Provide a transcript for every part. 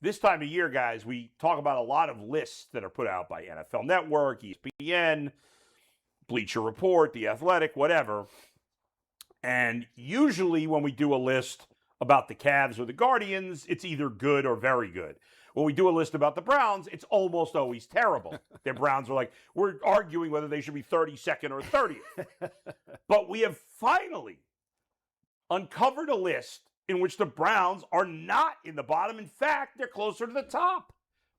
this time of year, guys, we talk about a lot of lists that are put out by NFL Network, ESPN, Bleacher Report, The Athletic, whatever. And usually when we do a list about the Cavs or the Guardians, it's either good or very good. When we do a list about the Browns, it's almost always terrible. The Browns are like, we're arguing whether they should be 32nd or 30th. But we have finally uncovered a list in which the Browns are not in the bottom. In fact, they're closer to the top.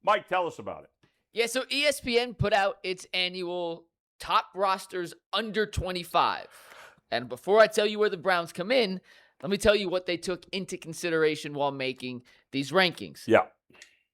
Mike, tell us about it. Yeah, so ESPN put out its annual top rosters under 25. And before I tell you where the Browns come in, let me tell you what they took into consideration while making these rankings. Yeah.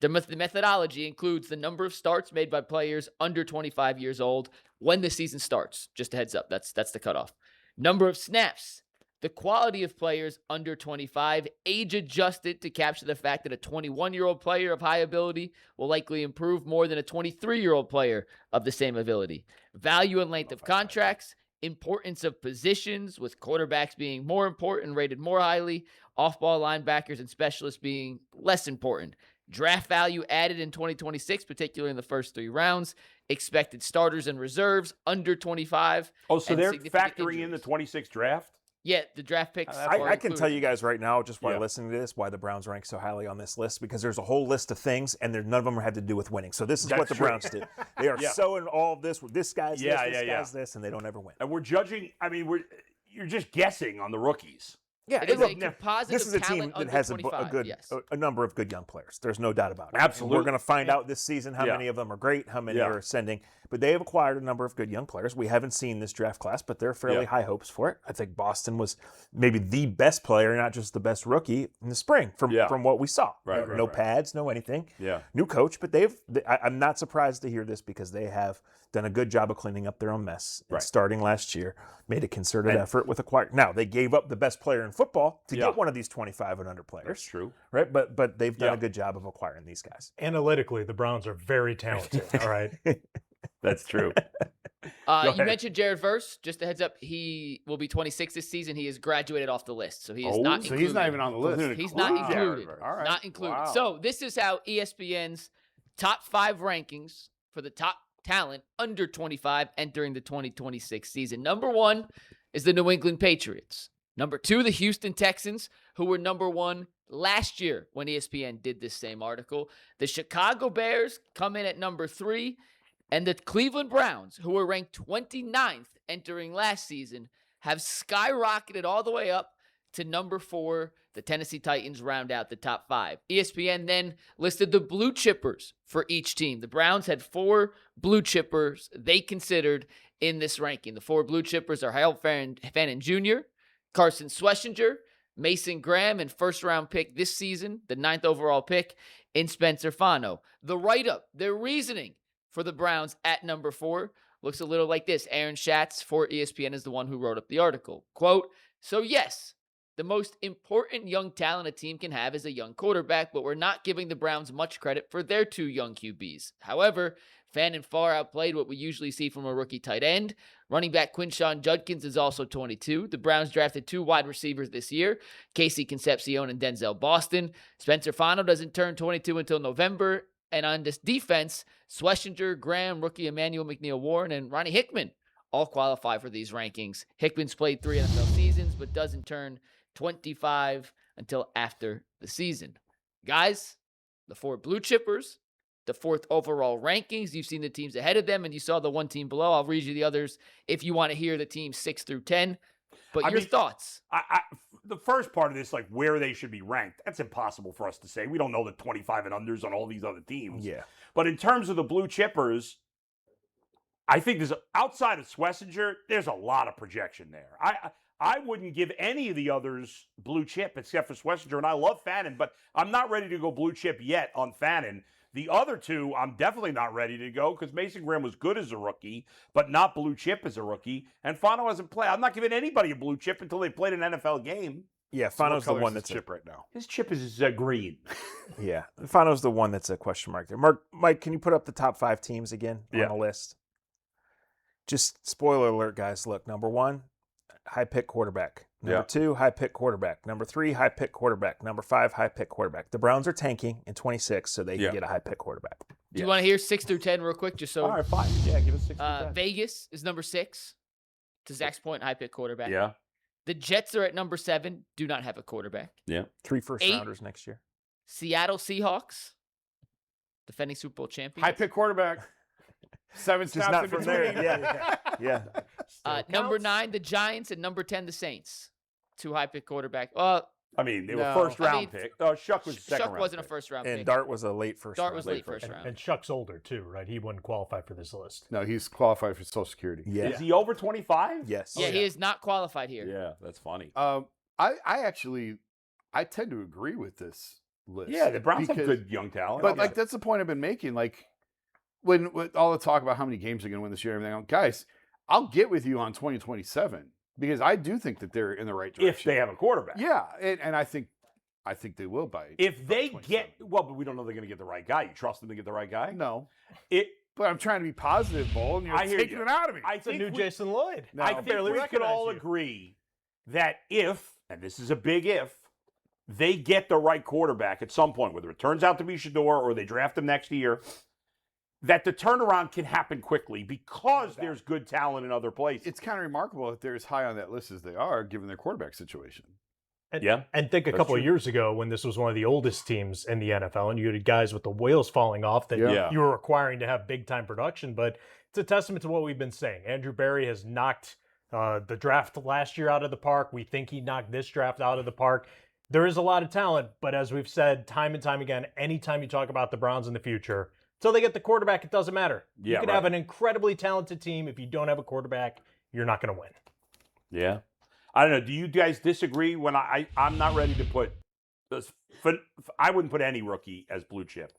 The methodology includes the number of starts made by players under 25 years old when the season starts. Just a heads up, that's the cutoff. Number of snaps, the quality of players under 25, age adjusted to capture the fact that a 21-year-old player of high ability will likely improve more than a 23-year-old player of the same ability. Value and length of contracts, importance of positions, with quarterbacks being more important, rated more highly, off-ball linebackers and specialists being less important. Draft value added in 2026, particularly in the first 3 rounds. Expected starters and reserves under 25. Oh, so they're factoring in the 26th draft? Yeah, the draft picks. I can tell you guys right now, just by listening to this, why the Browns rank so highly on this list, because there's a whole list of things, and none of them have to do with winning. So this is what the Browns did. They are so in all of this with this guy's this guy's this, and they don't ever win. And we're judging. I mean, you're just guessing on the rookies. Yeah, it is a composite this is of a team that has a number of good young players. There's no doubt about it. Absolutely. We're going to find out this season how many of them are great, how many are ascending. But they have acquired a number of good young players. We haven't seen this draft class, but there are fairly high hopes for it. I think Boston was maybe the best player, not just the best rookie in the spring from what we saw. No pads, no anything. Yeah. New coach, but I'm not surprised to hear this because they have done a good job of cleaning up their own mess. And starting last year, made a concerted effort with acquiring. Now, they gave up the best player in football to get one of these 25 and under players. That's true. Right? But they've done a good job of acquiring these guys. Analytically, the Browns are very talented. All right. That's true. You mentioned Jared Verse. Just a heads up, he will be 26 this season. He has graduated off the list, so he is not included. So he's not even on the list. He's not included. All right. Not included. Wow. So this is how ESPN's top 5 rankings for the top talent under 25 entering the 2026 season. Number 1 is the New England Patriots. Number 2, the Houston Texans, who were number 1 last year when ESPN did this same article. The Chicago Bears come in at number 3. And the Cleveland Browns, who were ranked 29th entering last season, have skyrocketed all the way up to number 4. The Tennessee Titans round out the top 5. ESPN then listed the blue chippers for each team. The Browns had 4 blue chippers they considered in this ranking. The 4 blue chippers are Fannin Jr., Carson Schwesinger, Mason Graham, and first-round pick this season, the 9th overall pick, in Spencer Fano. The write-up, their reasoning for the Browns at number 4 looks a little like this. Aaron Schatz for ESPN is the one who wrote up the article. Quote, "So yes, the most important young talent a team can have is a young quarterback, but we're not giving the Browns much credit for their 2 young QBs. However, Fannin far outplayed what we usually see from a rookie tight end. Running back Quinshon Judkins is also 22. The Browns drafted 2 wide receivers this year, Casey Concepcion and Denzel Boston. Spencer Fano doesn't turn 22 until November. And on this defense, Schwesinger, Graham, rookie Emmanuel McNeil-Warren, and Ronnie Hickman all qualify for these rankings. Hickman's played 3 NFL seasons, but doesn't turn 25 until after the season. Guys, the 4 blue chippers, the 4th overall rankings. You've seen the teams ahead of them, and you saw the one team below. I'll read you the others if you want to hear the teams 6 through 10. But your thoughts? The first part of this, like where they should be ranked, that's impossible for us to say. We don't know the 25 and unders on all these other teams. Yeah. But in terms of the blue chippers, I think there's outside of Schwesinger, there's a lot of projection there. I wouldn't give any of the others blue chip except for Schwesinger, and I love Fannin, but I'm not ready to go blue chip yet on Fannin. The other 2, I'm definitely not ready to go because Mason Graham was good as a rookie, but not blue chip as a rookie. And Fano hasn't played. I'm not giving anybody a blue chip until they played an NFL game. Yeah, Fano's the one that's chip right now. His chip is green. Yeah, Fano's the one that's a question mark there. Mike, can you put up the top 5 teams again on the list? Just spoiler alert, guys. Look, number 1, high pick quarterback. Number Yeah. 2, high pick quarterback. Number 3, high pick quarterback. Number 5, high pick quarterback. The Browns are tanking in 26, so they can get a high pick quarterback. Do you want to hear 6 through 10 real quick? Just so. All right, fine. Yeah, give us 6 through 10. Vegas is number 6. To Zach's point, high pick quarterback. Yeah. The Jets are at number 7. Do not have a quarterback. Yeah. 3 first 8. rounders next year. Seattle Seahawks, defending Super Bowl champions. High pick quarterback. 7 Just stops not in from between. there. Yeah. Number 9, the Giants, and number 10, the Saints. 2 high pick quarterback. Well, I mean, they were No. first I round mean, pick. Oh, Shuck was second Shuck round. wasn't a pick. first round And pick. Dart was a late first Dart round. was late first round. And Chuck's older too, right? He wouldn't qualify for this list. No, he's qualified for Social Security. Yeah. Is he over 25? Yes. Yeah, he is not qualified here. Yeah, that's funny. I actually tend to agree with this list. Yeah, the Browns have because- good young talent. But like that's the point I've been making. Like when with all the talk about how many games they're going to win this year and everything, guys, I'll get with you on 2027 because I do think that they're in the right direction. if they have a quarterback. Yeah, and I think they will by. If they 2027. get, well, but we don't know they're going to get the right guy. You trust them to get the right guy? No, It. but I'm trying to be positive, Bull, and you're I hear taking you. it out of me. I It's a think new we- Jason Lloyd. No, I think barely we could recognize all you. agree that if, and this is a big if, they get the right quarterback at some point, whether it turns out to be Shedeur or they draft him next year, that the turnaround can happen quickly because there's good talent in other places. It's kind of remarkable that they're as high on that list as they are, given their quarterback situation. And, Yeah, and think a that's couple true. of years ago when this was one of the oldest teams in the NFL and you had guys with the wheels falling off that Yeah. you were requiring to have big time production. But it's a testament to what we've been saying. Andrew Berry has knocked the draft last year out of the park. We think he knocked this draft out of the park. There is a lot of talent, but as we've said time and time again, anytime you talk about the Browns in the future, until they get the quarterback, it doesn't matter. Yeah, you can right. have an incredibly talented team. If you don't have a quarterback, you're not going to win. Yeah. I don't know. Do you guys disagree when I'm not ready to put this? I wouldn't put any rookie as blue chip,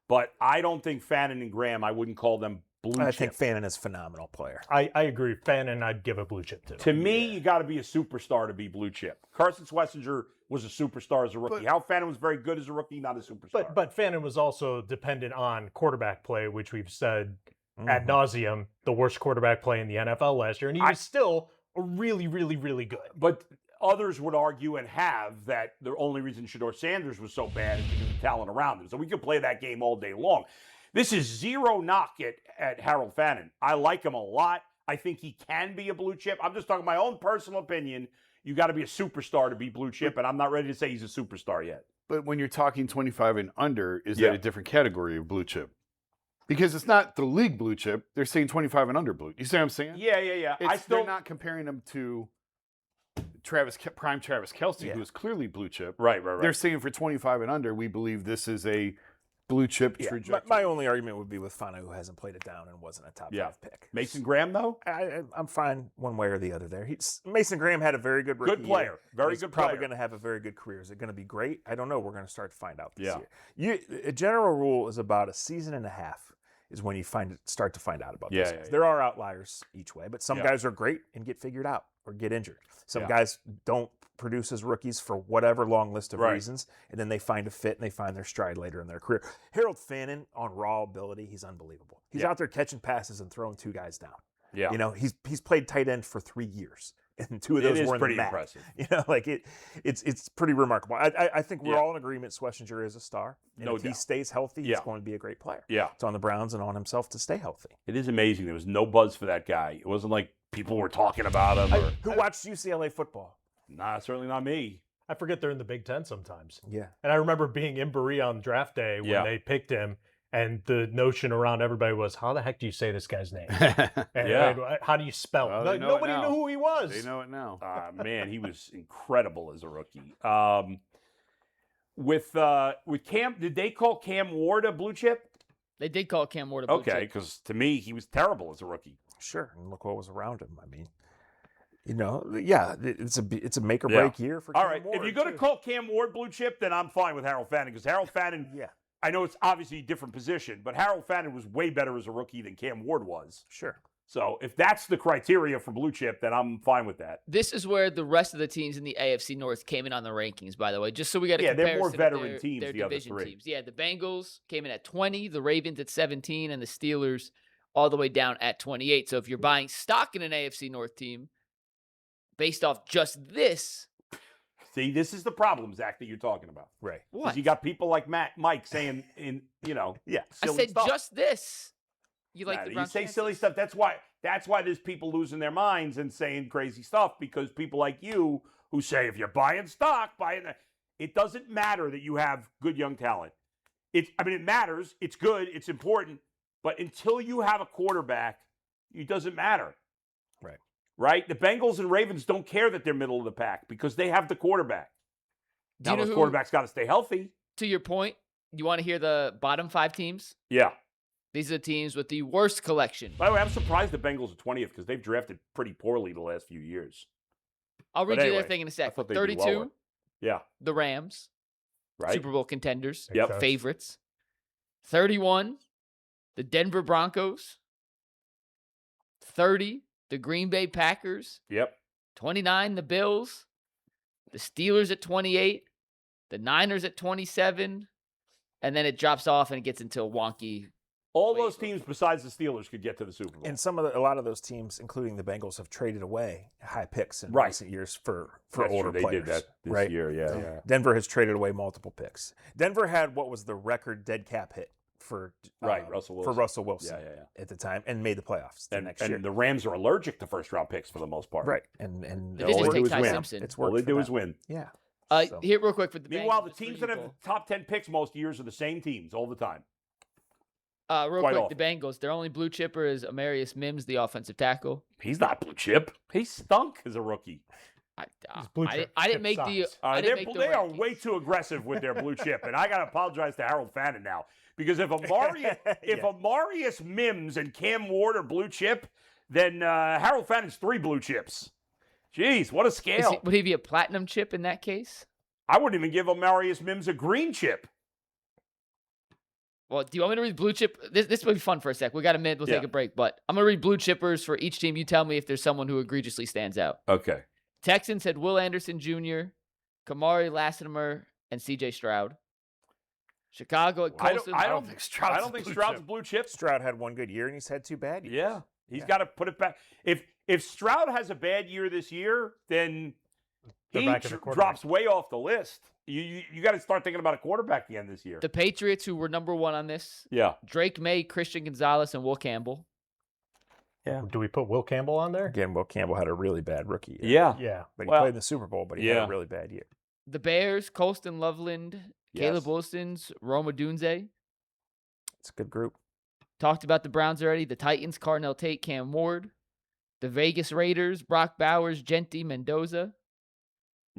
but I don't think Fannin and Graham, I wouldn't call them blue I chip. think Fannin is a phenomenal player. I agree. Fannin, I'd give a blue chip to. To me, you got to be a superstar to be blue chip. Carson Schwesinger was a superstar as a rookie. Hal Fannin was very good as a rookie, not a superstar. But Fannin was also dependent on quarterback play, which we've said ad nauseum, the worst quarterback play in the NFL last year, and he was still really, really, really good. But others would argue and have that the only reason Shedeur Sanders was so bad is because of the talent around him. So we could play that game all day long. This is zero knock at Harold Fannin. I like him a lot. I think he can be a blue chip. I'm just talking my own personal opinion. You got to be a superstar to be blue chip, and I'm not ready to say he's a superstar yet. But when you're talking 25 and under, is Yeah. that a different category of blue chip? Because it's not the league blue chip. They're saying 25 and under blue. You see what I'm saying? Yeah. They're not comparing them to prime Travis Kelce, who is clearly blue chip. Right. They're saying for 25 and under, we believe this is a blue chip trajectory. My only argument would be with Fana, who hasn't played it down and wasn't a top 5 pick. Mason Graham, though? I'm fine one way or the other there. Mason Graham had a very good rookie Good player. year. Very He's good probably player. going to have a very good career. Is it going to be great? I don't know. We're going to start to find out this Yeah. year. A general rule is about a season and a half is when you start to find out about these guys. There are outliers each way, but some guys are great and get figured out or get injured. Some guys don't produce as rookies for whatever long list of reasons, and then they find a fit and they find their stride later in their career. Harold Fannin, on raw ability, he's unbelievable. He's out there catching passes and throwing 2 guys down. Yeah. You know, he's played tight end for 3 years, and 2 of those were in pretty the MAC. impressive. You know, like it's pretty remarkable. I think we're all in agreement Schwesinger is a star. And No if he doubt. stays healthy, he's going to be a great player. Yeah. It's on the Browns and on himself to stay healthy. It is amazing. There was no buzz for that guy. It wasn't like people were talking about him. Who watched UCLA football? Nah, certainly not me. I forget they're in the Big Ten sometimes. Yeah. And I remember being in Berea on draft day when they picked him, and the notion around everybody was, how the heck do you say this guy's name? And how do you spell Well, it? they Like, know it nobody now. knew who he was. They know it now. Man, he was incredible as a rookie. With Cam, did they call Cam Ward a blue chip? They did call Cam Ward a blue Okay, chip. because to me, he was terrible as a rookie. Sure. And look what was around him. I mean, you know, it's a make or break year for All Cam right, Ward, if you're going to too. call Cam Ward blue chip, then I'm fine with Harold Fannin, because Harold Fannin, I know it's obviously a different position, but Harold Fannin was way better as a rookie than Cam Ward was. Sure. So if that's the criteria for blue chip, then I'm fine with that. This is where the rest of the teams in the AFC North came in on the rankings, by the way, just so we got a comparison. they're more of veteran teams, their the other division 3. teams. Yeah, the Bengals came in at 20, the Ravens at 17, and the Steelers all the way down at 28. So if you're buying stock in an AFC North team, based off just this. See, this is the problem, Zach, that you're talking about. Right. What? Because you got people like Mike saying, Yeah. I silly said stuff. just this. You like the You Browns' say silly chances? stuff. That's why there's people losing their minds and saying crazy stuff, because people like you who say, if you're buying stock, it doesn't matter that you have good young talent. It matters. It's good. It's important. But until you have a quarterback, it doesn't matter. Right. Right? The Bengals and Ravens don't care that they're middle of the pack because they have the quarterback. Do Now, you know those who, quarterbacks got to stay healthy. to your point, you want to hear the bottom 5 teams? Yeah. These are the teams with the worst collection. By the way, I'm surprised the Bengals are 20th because they've drafted pretty poorly the last few years. I'll read But you anyway, their thing in a I sec. thought they'd be 32, lower. Yeah. the Rams, Right. Super Bowl contenders, Yep. sense. favorites. 31, the Denver Broncos. 30, the Green Bay Packers. Yep. 29, the Bills. The Steelers at 28. The Niners at 27. And then it drops off and it gets into a wonky. All Wait, those teams besides the Steelers could get to the Super Bowl. And a lot of those teams, including the Bengals, have traded away high picks in Right. recent years for That's older true. players. They did that this right? year. Yeah. Denver has traded away multiple picks. Denver had what was the record dead cap hit for Russell for Wilson. Russell Wilson Yeah. at the time, and made the playoffs the next year. And the Rams are allergic to first-round picks for the most part. Right, and They all just they take do is Ty win. Simpson. It's All worked they for do is them. win. Yeah. So- Here, real quick, for the Meanwhile, Bengals, the teams that have top 10 picks most years are the same teams all the time. real quite quick, often. the Bengals, their only blue chipper is Amarius Mims, the offensive tackle. He's not blue chip. He stunk as a rookie. blue I chip didn't make the. size. I didn't make the They are rankings. way too aggressive with their blue chip, and I got to apologize to Harold Fannin now, because if Amarius Mims and Cam Ward are blue chip, then Harold Fannin's 3 blue chips. Jeez, what a scale! Would he be a platinum chip in that case? I wouldn't even give Amarius Mims a green chip. Well, do you want me to read blue chip? This will be fun for a sec. We got a minute. We'll take a break. But I'm going to read blue chippers for each team. You tell me if there's someone who egregiously stands out. Okay. Texans had Will Anderson Jr., Kamari Lassiter, and C.J. Stroud. Chicago at Colston. I don't think Stroud's blue chip. Stroud had one good year, and he's had 2 bad years. Yeah. He's got to put it back. If Stroud has a bad year this year, then They're he back at the quarterback. drops way off the list. You got to start thinking about a quarterback again this year. The Patriots, who were number 1 on this, Yeah. Drake May, Christian Gonzalez, and Will Campbell. Yeah. Do we put Will Campbell on there? Again, Will Campbell had a really bad rookie year. Yeah. Yeah. But he Well, played in the Super Bowl, but he had a really bad year. The Bears, Colston Loveland, Caleb Yes. Wilson's, Roma Dunze. It's a good group. Talked about the Browns already. The Titans, Cardinal Tate, Cam Ward. The Vegas Raiders, Brock Bowers, Genti Mendoza.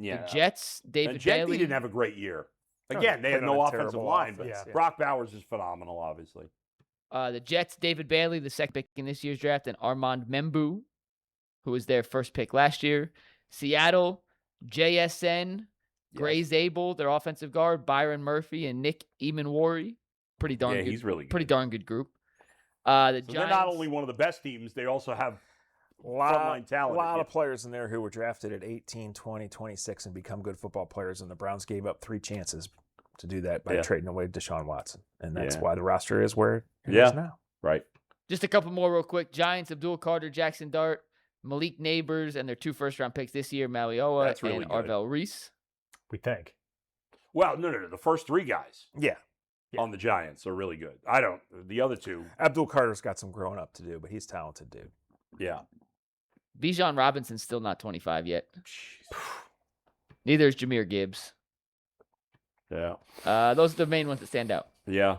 Yeah. The Jets, David And Genti Bailey. didn't have a great year. No, Again, he they had played on no a offensive terrible line, but offense, yeah. Brock Bowers is phenomenal, obviously. The Jets, David Bailey, the second pick in this year's draft, and Armand Membu, who was their first pick last year. Seattle, JSN, Gray Zabel, their offensive guard, Byron Murphy, and Nick Emanwari. Pretty darn Yeah, good. he's really good. Pretty darn good group. The So Giants, they're not only one of the best teams, they also have frontline talent. A lot of players in there who were drafted at 18, 20, 26 and become good football players, and the Browns gave up 3 chances to do that by trading away Deshaun Watson. And that's why the roster is where it is now. Right. just a couple more real quick. Giants, Abdul Carter, Jackson Dart, Malik Neighbors, and their 2 first-round picks this year, Malioa That's really and good. Arvell Reese. We think. Well, no. The first 3 guys Yeah. on the Giants are really good. The other 2, Abdul Carter's got some growing up to do, but he's a talented dude. yeah. Bijan Robinson's still not 25 yet. Neither is Jahmyr Gibbs. Yeah. Those are the main ones that stand out. Yeah.